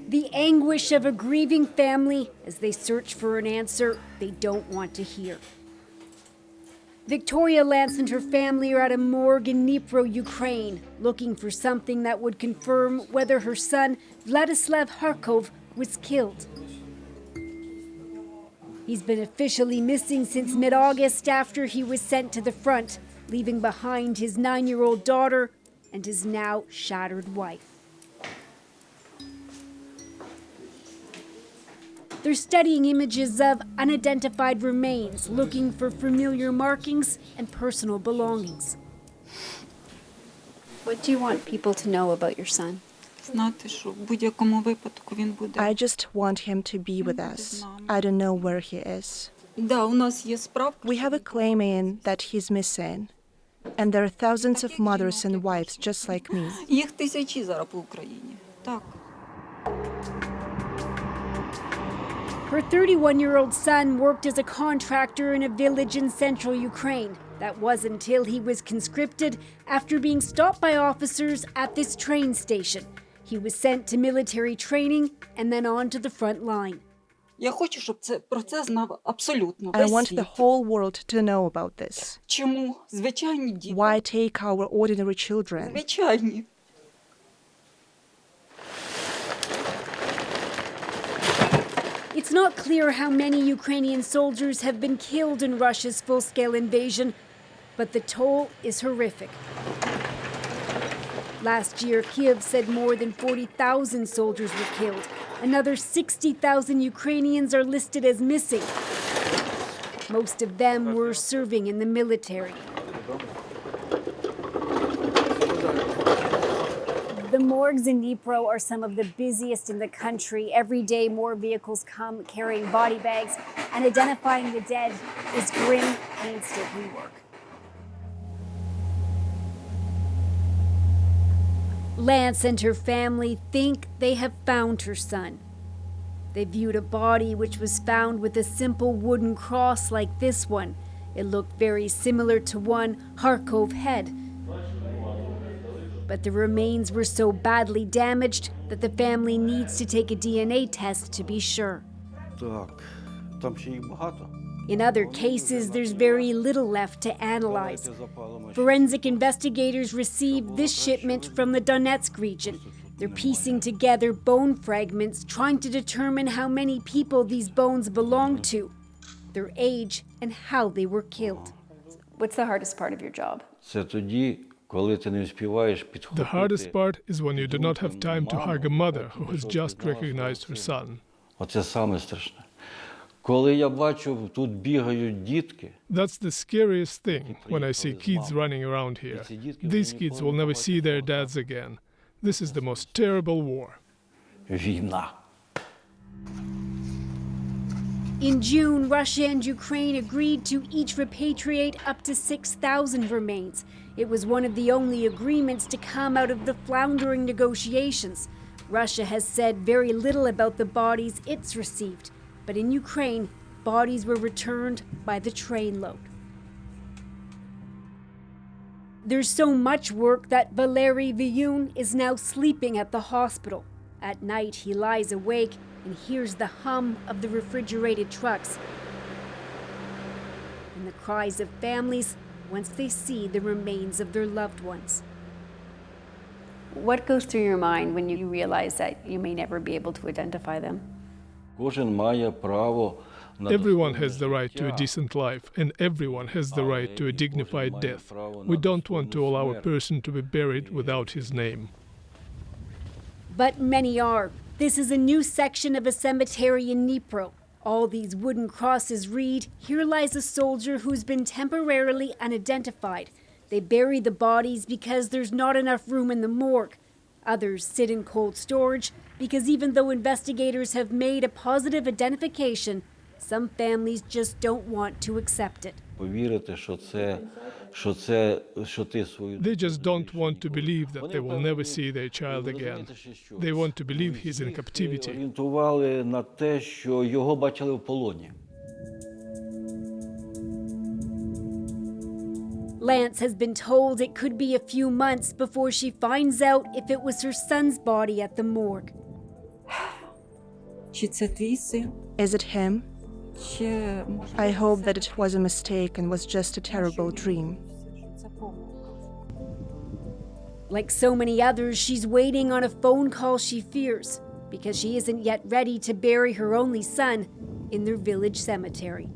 The anguish of a grieving family as they search for an answer they don't want to hear. Victoria Lance and her family are at a morgue in Dnipro, Ukraine, looking for something that would confirm whether her son, Vladislav Harkov, was killed. He's been officially missing since mid-August after he was sent to the front, leaving behind his 9-year-old daughter and his now shattered wife. They're studying images of unidentified remains, looking for familiar markings and personal belongings. What do you want people to know about your son? I just want him to be with us. I don't know where he is. We have a claim in that he's missing. And there are thousands of mothers and wives just like me. Her 31-year-old son worked as a contractor in a village in central Ukraine. That was until he was conscripted after being stopped by officers at this train station. He was sent to military training and then on to the front line. I want the whole world to know about this. Why take our ordinary children? It's not clear how many Ukrainian soldiers have been killed in Russia's full-scale invasion, but the toll is horrific. Last year, Kyiv said more than 40,000 soldiers were killed. Another 60,000 Ukrainians are listed as missing. Most of them were serving in the military. The morgues in Dnipro are some of the busiest in the country. Every day, more vehicles come carrying body bags, and identifying the dead is grim, painstaking work. Lance and her family think they have found her son. They viewed a body which was found with a simple wooden cross like this one. It looked very similar to one Harkov had. But the remains were so badly damaged that the family needs to take a DNA test to be sure. In other cases, there's very little left to analyze. Forensic investigators received this shipment from the Donetsk region. They're piecing together bone fragments, trying to determine how many people these bones belong to, their age, and how they were killed. What's the hardest part of your job? The hardest part is when you do not have time to hug a mother who has just recognized her son. That's the scariest thing when I see kids running around here. These kids will never see their dads again. This is the most terrible war. In June, Russia and Ukraine agreed to each repatriate up to 6,000 remains. It was one of the only agreements to come out of the floundering negotiations. Russia has said very little about the bodies it's received. But in Ukraine, bodies were returned by the trainload. There's so much work that Valery Viyun is now sleeping at the hospital. At night, he lies awake and hears the hum of the refrigerated trucks and the cries of families once they see the remains of their loved ones. What goes through your mind when you realize that you may never be able to identify them? Everyone has the right to a decent life, and everyone has the right to a dignified death. We don't want to allow a person to be buried without his name. But many are. This is a new section of a cemetery in Dnipro. All these wooden crosses read, "Here lies a soldier who's been temporarily unidentified." They bury the bodies because there's not enough room in the morgue. Others sit in cold storage because even though investigators have made a positive identification, some families just don't want to accept it. They just don't want to believe that they will never see their child again. They want to believe he's in captivity. Lance has been told it could be a few months before she finds out if it was her son's body at the morgue. Is it him? I hope that it was a mistake and was just a terrible dream. Like so many others, she's waiting on a phone call she fears because she isn't yet ready to bury her only son in their village cemetery.